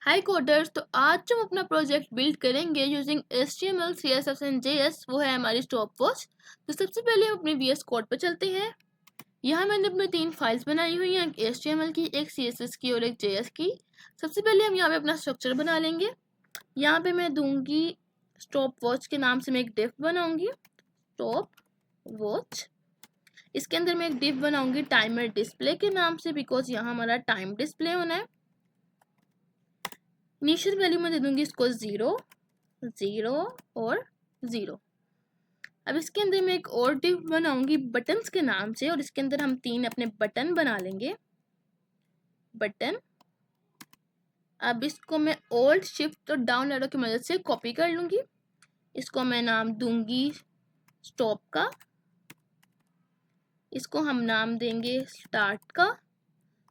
हाय coders. तो आज जो हम अपना प्रोजेक्ट बिल्ड करेंगे using HTML, CSS and JS वो है हमारी स्टॉप वॉच। तो सबसे पहले हम अपने VS कोड पर चलते हैं। यहाँ मैंने अपनी 3 फाइल्स बनाई हुई हैं, एक HTML की, एक CSS की और एक JS की। सबसे पहले हम यहाँ पे अपना स्ट्रक्चर बना लेंगे। यहाँ पे मैं दूंगी स्टॉप वॉच के नाम से मैं एक डिव बनाऊंगी, स्टॉप वॉच। इसके अंदर मैं एक डिव बनाऊंगी टाइमर डिस्प्ले के नाम से, बिकॉज यहाँ हमारा टाइम डिस्प्ले होना है। इनिशियल वैल्यू में दे दूंगी इसको 0, 0 और 0। अब इसके अंदर मैं एक और डिव बनाऊंगी बटन्स के नाम से, और इसके अंदर हम 3 अपने बटन बना लेंगे, बटन। अब इसको मैं Alt Shift और डाउन एरो की मदद से कॉपी कर लूंगी। इसको मैं नाम दूंगी स्टॉप का, इसको हम नाम देंगे स्टार्ट का,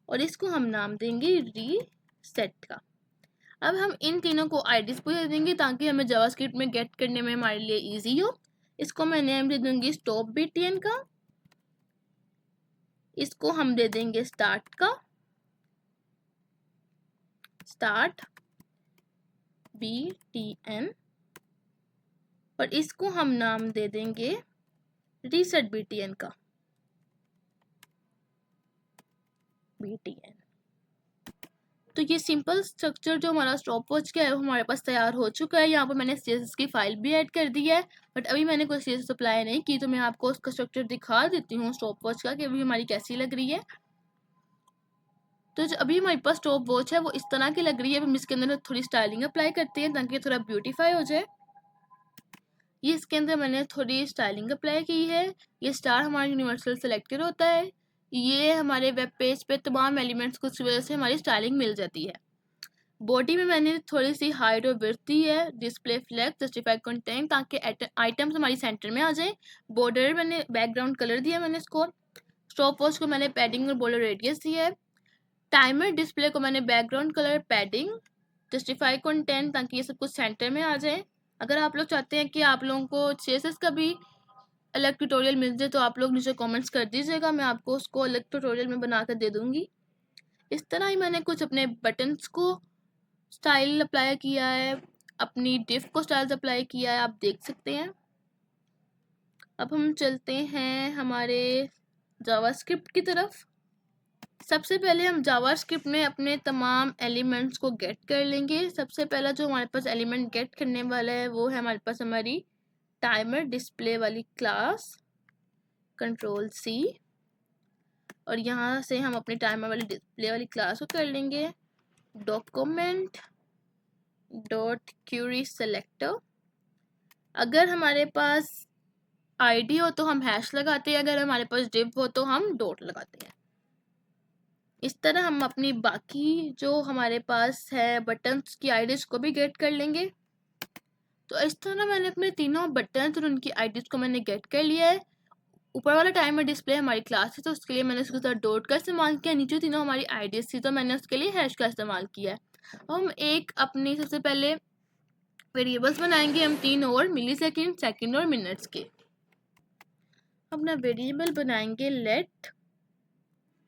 और इसको हम नाम देंगे रीसेट का। अब हम इन तीनों को आईडीज को दे देंगे ताकि हमें जावास्क्रिप्ट में गेट करने में हमारे लिए इजी हो। इसको मैं नेम दे दूंगी स्टॉप BTN का, इसको हम दे देंगे स्टार्ट का, स्टार्ट BTN, और इसको हम नाम दे देंगे रीसेट BTN का, BTN। तो ये सिंपल स्ट्रक्चर जो हमारा स्टॉप वॉच का है वो हमारे पास तैयार हो चुका है। यहाँ पर मैंने CSS की फाइल भी ऐड कर दी है, बट अभी मैंने कोई CSS अप्लाई नहीं की, तो मैं आपको उसका स्ट्रक्चर दिखा देती हूँ स्टॉप वॉच का कि अभी हमारी कैसी लग रही है। तो जो अभी हमारे पास स्टॉप वॉच है वो इस तरह की लग रही है। हम इसके अंदर थोड़ी स्टाइलिंग अप्लाई करते हैं ताकि थोड़ा ब्यूटीफाई हो जाए। ये इसके अंदर मैंने थोड़ी स्टाइलिंग अप्लाई की है। ये स्टार हमारा यूनिवर्सल सेलेक्टेड होता है। ये हमारे वेब पेज पे तमाम एलिमेंट्स कुछ वजह से हमारी स्टाइलिंग मिल जाती है। बॉडी में मैंने थोड़ी सी हाइट और विड्थ दी है, डिस्प्ले फ्लेक्स, जस्टिफाई कंटेंट, ताकि आइटम्स हमारी सेंटर में आ जाए। बॉर्डर मैंने बैकग्राउंड कलर दिया मैंने इसको। स्टॉप वॉच को मैंने पैडिंग और बॉर्डर रेडियस दिया है। टाइमर डिस्प्ले को मैंने background colour, padding, justify content, ताकि ये सब कुछ सेंटर में आ जाए। अगर आप लोग चाहते हैं कि आप लोगों को CSS का भी अलग ट्यूटोरियल मिल जाए तो आप लोग नीचे कमेंट्स कर दीजिएगा, मैं आपको उसको अलग ट्यूटोरियल में बना कर दे दूंगी। इस तरह ही मैंने कुछ अपने बटन्स को स्टाइल अप्लाई किया है, अपनी डिव को स्टाइल अप्लाई किया है, आप देख सकते हैं। अब हम चलते हैं हमारे जावास्क्रिप्ट की तरफ। सबसे पहले हम जावास्क्रिप्ट में अपने तमाम एलिमेंट्स को गेट कर लेंगे। सबसे पहला जो हमारे पास एलिमेंट गेट करने वाला है वो है हमारे पास हमारी टाइमर डिस्प्ले वाली क्लास, Ctrl+C, और यहाँ से हम अपनी टाइमर वाली डिस्प्ले वाली क्लास को कर लेंगे डॉक्यूमेंट डॉट क्यूरी सेलेक्टर। अगर हमारे पास आईडी हो तो हम हैश लगाते हैं, अगर हमारे पास डिव हो तो हम डॉट लगाते हैं। इस तरह हम अपनी बाकी जो हमारे पास है बटन्स की आईडीज को भी गेट कर लेंगे। तो इस तरह मैंने अपने तीनों बटन और उनकी आईडीज को मैंने गेट कर लिया है। ऊपर वाला टाइमर डिस्प्ले हमारी क्लास है तो उसके लिए मैंने उसके साथ डॉट का इस्तेमाल किया। नीचे तीनों हमारी आईडीज थी तो मैंने उसके लिए हैश का इस्तेमाल किया है। हम एक अपनी सबसे पहले वेरिएबल्स बनाएंगे, हम 3 और मिली सेकेंड और मिनट्स के। अपना वेरिएबल बनाएंगे late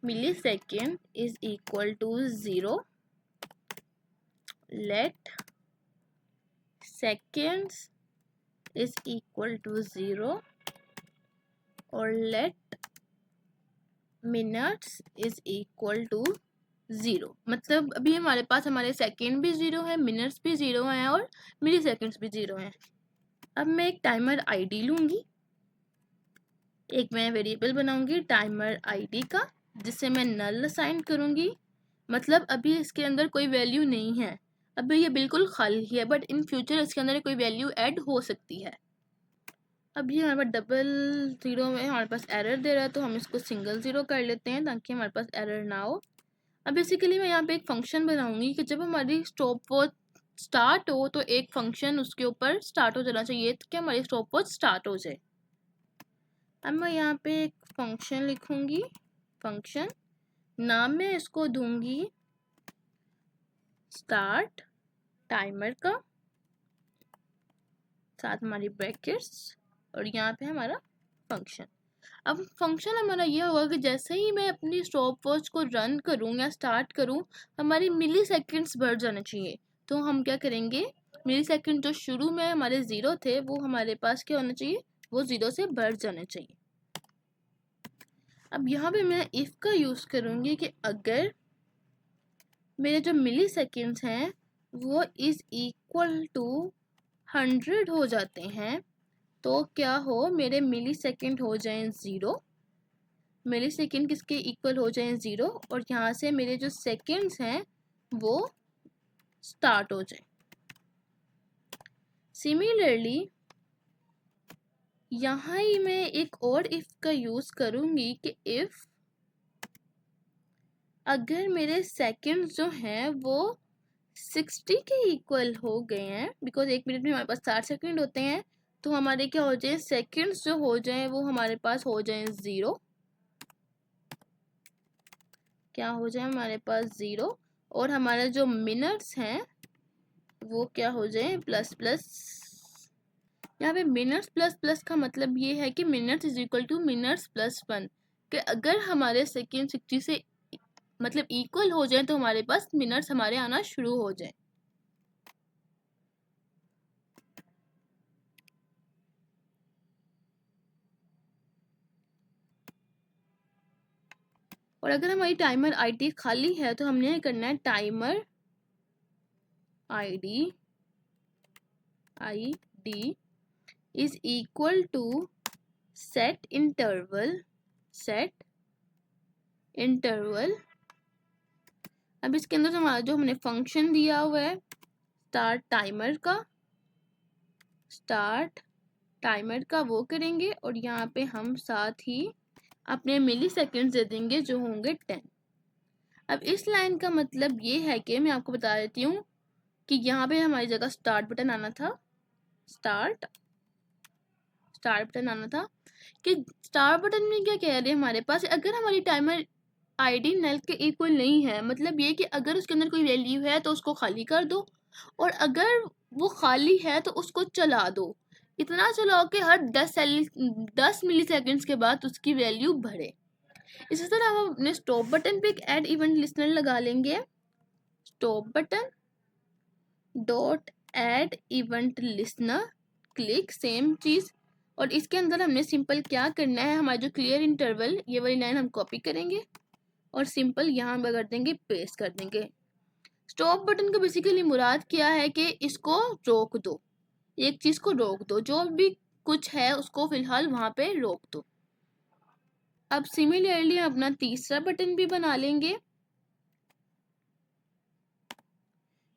millisecond is equal to 0, let seconds is equal to 0, और let minutes is equal to 0। मतलब अभी हमारे पास हमारे सेकेंड भी 0 है, मिनट्स भी 0 हैं और मिली सेकेंड्स भी 0 हैं। अब मैं एक टाइमर आईडी लूँगी, एक मैं वेरिएबल बनाऊंगी टाइमर आईडी का जिसे मैं नल असाइन करूंगी। मतलब अभी इसके अंदर कोई वैल्यू नहीं है, अभी ये बिल्कुल खाली है, बट इन फ्यूचर इसके अंदर कोई वैल्यू ऐड हो सकती है। अभी हमारे पास डबल ज़ीरो में हमारे पास एरर दे रहा है तो हम इसको सिंगल ज़ीरो कर लेते हैं ताकि हमारे पास एरर ना हो। अब बेसिकली मैं यहाँ पे एक फंक्शन बनाऊंगी कि जब हमारी स्टॉप वॉच स्टार्ट हो तो एक फंक्शन उसके ऊपर स्टार्ट हो जाना चाहिए कि हमारी स्टॉप वॉच स्टार्ट हो जाए। अब मैं यहाँ पे एक फंक्शन लिखूंगी, फंक्शन नाम में इसको दूंगी स्टार्ट टाइमर का, साथ हमारी ब्रैकेट्स, और यहाँ पे हमारा फंक्शन। अब फंक्शन हमारा ये होगा कि जैसे ही मैं अपनी स्टॉप वॉच को रन करूँ या स्टार्ट करूँ, हमारी मिली सेकेंड्स बढ़ जाने चाहिए। तो हम क्या करेंगे, मिली सेकेंड जो शुरू में हमारे ज़ीरो थे वो हमारे पास क्या होना चाहिए, वो ज़ीरो से बढ़ जाने चाहिए। अब यहाँ पे मैं इफ़ का यूज़ करूँगी कि अगर मेरे जो मिली सेकेंड्स हैं वो इज़ इक्वल टू 100 हो जाते हैं, तो क्या हो, मेरे मिली सेकेंड हो जाएं ज़ीरो, मिली सेकेंड किसके इक्वल हो जाएं ज़ीरो, और यहाँ से मेरे जो सेकेंड्स हैं वो स्टार्ट हो जाएं। सिमिलरली यहाँ ही मैं एक और इफ़ का यूज़ करूँगी कि इफ़ अगर मेरे सेकेंड्स जो हैं वो 60 के इक्वल हो गए हैं, बिकॉज एक मिनट में हमारे पास 60 सेकेंड होते हैं, तो हमारे क्या हो जाए, सेकेंड्स जो हो जाएं वो हमारे पास हो जाएं ज़ीरो, क्या हो जाए हमारे पास ज़ीरो, और हमारे जो मिनट्स हैं वो क्या हो जाए प्लस प्लस। यहाँ पे मिनट्स प्लस प्लस का मतलब ये है कि minutes is equal to minutes plus 1, कि अगर हमारे सेकेंड 60 से मतलब इक्वल हो जाए तो हमारे पास मिनट्स हमारे आना शुरू हो जाए। और अगर हमारी टाइमर आईडी खाली है तो हमने करना है timer ID is equal to set interval. अब इसके अंदर हमारा जो हमने फंक्शन दिया हुआ है स्टार्ट टाइमर का वो करेंगे, और यहाँ पे हम साथ ही अपने मिली सेकेंड्स दे देंगे जो होंगे 10। अब इस लाइन का मतलब ये है कि मैं आपको बता देती हूँ कि यहाँ पे हमारी जगह स्टार्ट बटन आना था, स्टार्ट बटन आना था, कि स्टार्ट बटन में क्या कह रहे हैं हमारे पास, अगर हमारी टाइमर आईडी नल के इक्वल नहीं है, मतलब ये कि अगर उसके अंदर कोई वैल्यू है तो उसको खाली कर दो, और अगर वो खाली है तो उसको चला दो, इतना चलाओ कि हर 10 मिली सेकेंड्स के बाद उसकी वैल्यू बढ़े। इसी तरह हम अपने स्टॉप बटन पे एक ऐड इवेंट लिस्नर लगा लेंगे, stop button dot add event listener click, same चीज़, और इसके अंदर हमने सिंपल क्या करना है, हमारा जो क्लियर इंटरवल ये वाली लाइन हम कॉपी करेंगे और सिंपल यहाँ पर कर देंगे, पेस्ट कर देंगे। स्टॉप बटन का बेसिकली मुराद क्या है कि इसको रोक दो, एक चीज़ को रोक दो, जो भी कुछ है उसको फिलहाल वहाँ पे रोक दो। अब सिमिलरली हम अपना तीसरा बटन भी बना लेंगे,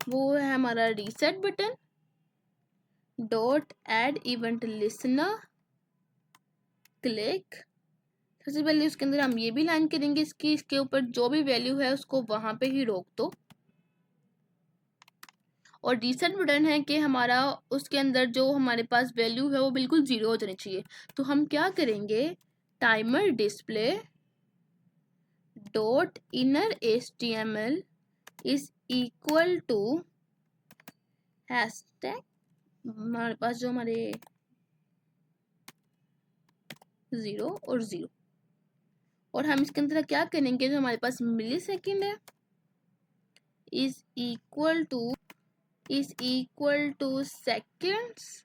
वो है हमारा reset button dot add event listener click. सबसे पहले उसके अंदर हम ये भी लाइन करेंगे इसके ऊपर जो भी वैल्यू है उसको वहां पे ही रोक दो, और रीसेट बटन है कि हमारा उसके अंदर जो हमारे पास वैल्यू है वो बिल्कुल ज़ीरो हो जानी चाहिए। तो हम क्या करेंगे, timer display dot inner HTML is equal to hashtag, हमारे पास जो हमारे 0 और 0, और हम इसके अंदर क्या करेंगे, जो हमारे पास मिली सेकेंड है is equal to seconds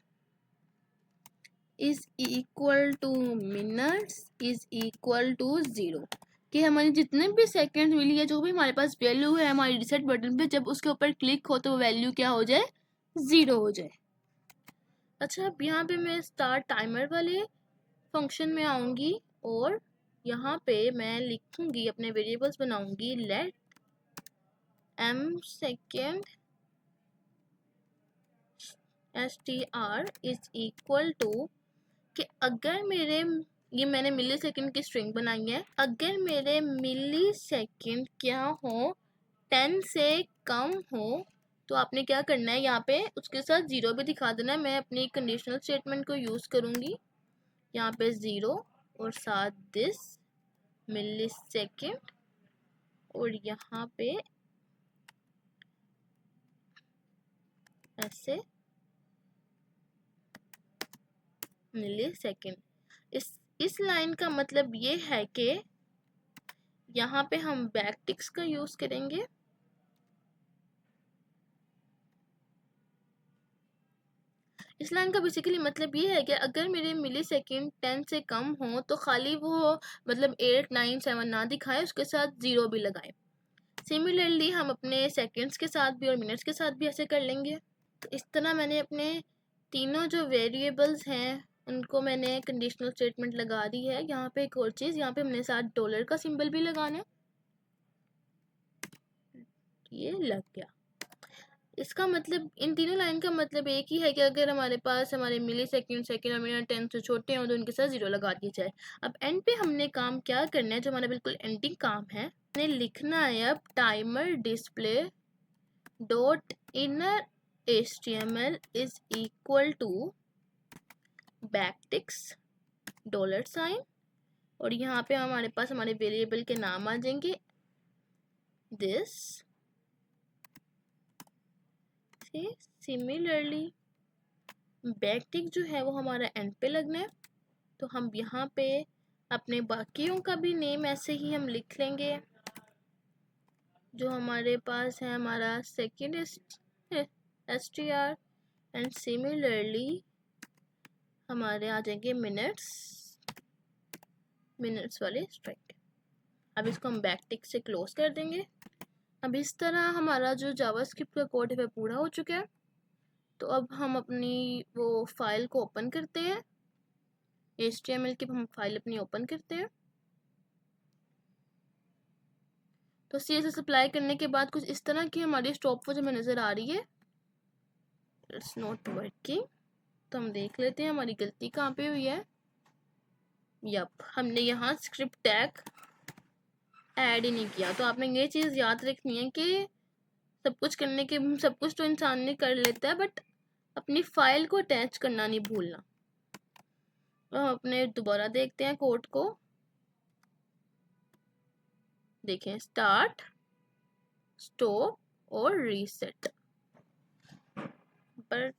is equal to minutes is equal to 0, कि हमारे जितने भी सेकेंड मिली है, जो भी हमारे पास वैल्यू है हमारी रिसेट बटन पे, जब उसके ऊपर क्लिक हो तो वैल्यू क्या हो जाए, 0 हो जाए। अच्छा, अब यहाँ पे मैं स्टार्ट टाइमर वाले फंक्शन में आऊँगी, और यहाँ पे मैं लिखूँगी, अपने वेरिएबल्स बनाऊँगी, let m second str is equal to, कि अगर मेरे, ये मैंने मिली सेकेंड की स्ट्रिंग बनाई है, अगर मेरे मिली सेकेंड क्या हो 10 से कम हो, तो आपने क्या करना है, यहाँ पे उसके साथ 0 भी दिखा देना है। मैं अपनी कंडीशनल स्टेटमेंट को यूज़ करूँगी, यहाँ पे 0 और साथ दिस मिली सेकेंड, और यहाँ पे ऐसे मिली सेकेंड। इस लाइन का मतलब ये है कि यहाँ पे हम बैकटिक्स का यूज करेंगे। इस लाइन का बेसिकली मतलब ये है कि अगर मेरे मिली सेकेंड 10 से कम हो तो खाली वो मतलब 8 9 7 ना दिखाए, उसके साथ 0 भी लगाए। सिमिलरली हम अपने सेकेंड्स के साथ भी और मिनट्स के साथ भी ऐसे कर लेंगे। तो इस तरह मैंने अपने तीनों जो वेरिएबल्स हैं उनको मैंने कंडीशनल स्टेटमेंट लगा दी है। यहाँ पे एक और चीज़, यहाँ पे हमने साथ डॉलर का सिंबल भी लगाना है। ये लग गया। इसका मतलब इन तीनों लाइन का मतलब एक ही है कि अगर हमारे पास हमारे मिली सेकेंड सेकेंड और मिनट 10 से छोटे हों तो उनके साथ 0 लगा दिया जाए। अब एंड पे हमने काम क्या करना है, जो हमारा बिल्कुल एंडिंग काम है, हमने लिखना है अब timer display dot inner HTML is equal to backticks dollar sign, और यहाँ पे हमारे पास हमारे वेरिएबल के नाम आ जाएंगे दिस। सिमिलरली बैकटिक जो है वो हमारा एंड पे लगना है। तो हम यहाँ पे अपने बाकियों का भी नेम ऐसे ही हम लिख लेंगे। जो हमारे पास है हमारा सेकेंड STR एंड सिमिलरली हमारे आ जाएंगे मिनट्स वाले स्ट्रिंग। अब इसको हम बैकटिक से क्लोज कर देंगे। अब इस तरह हमारा जो जावास्क्रिप्ट का कोड है वह पूरा हो चुका है। तो अब हम अपनी वो फाइल को ओपन करते हैं, HTML की हम फाइल अपनी ओपन करते हैं। तो CSS अप्लाई करने के बाद कुछ इस तरह की हमारी स्टॉप वॉच हमें नज़र आ रही है। It's not working. तो हम देख लेते हैं हमारी गलती कहाँ पे हुई है। यप, हमने यहाँ स्क्रिप्ट टैग ऐड ही नहीं किया। तो आपने ये चीज़ याद रखनी है कि सब कुछ तो इंसान ने कर लेता है, बट अपनी फाइल को अटैच करना नहीं भूलना। तो हम अपने दोबारा देखते हैं कोड को। देखें, स्टार्ट, स्टॉप और रीसेट। बट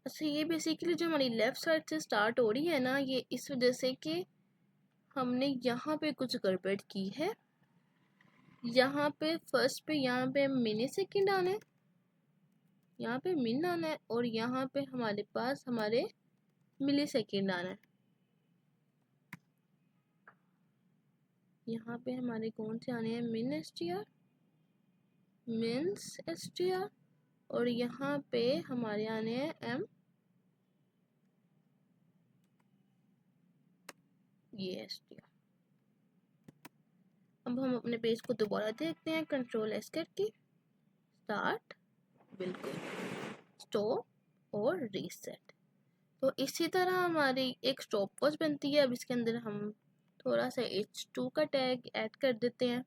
अच्छा, ये बेसिकली जो हमारी लेफ्ट साइड से स्टार्ट हो रही है ना, ये इस वजह से कि हमने यहाँ पे कुछ गड़बड़ की है। यहाँ पे फर्स्ट पे यहाँ पे मिनी सेकेंड आना है, यहाँ पे मिन आना है, और यहाँ पे हमारे पास हमारे मिली सेकेंड आना है। यहाँ पे हमारे कौन से आने हैं, मिन्स STR, और यहाँ पे हमारे आने हैं ये STR। अब हम अपने पेज को दोबारा देखते हैं, Ctrl S करके, स्टार्ट, बिल्कुल, स्टॉप और रीसेट। तो इसी तरह हमारी एक स्टॉप वॉच बनती है। अब इसके अंदर हम थोड़ा सा H2 का टैग ऐड कर देते हैं।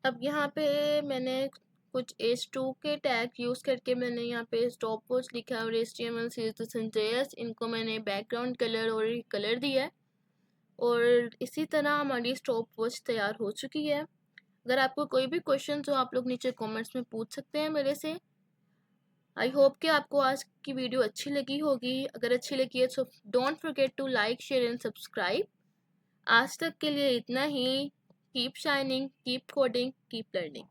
अब यहाँ पे मैंने कुछ H2 के टैग यूज़ करके मैंने यहाँ पे स्टॉप वॉच लिखा और HTML CSS इनको मैंने बैकग्राउंड कलर और कलर दिया है, और इसी तरह हमारी स्टॉप वॉच तैयार हो चुकी है। अगर आपको कोई भी क्वेश्चन हो आप लोग नीचे कमेंट्स में पूछ सकते हैं मेरे से। आई होप कि आपको आज की वीडियो अच्छी लगी होगी। अगर अच्छी लगी है तो don't forget to like, share and subscribe. आज तक के लिए इतना ही। Keep shining, keep coding, keep learning.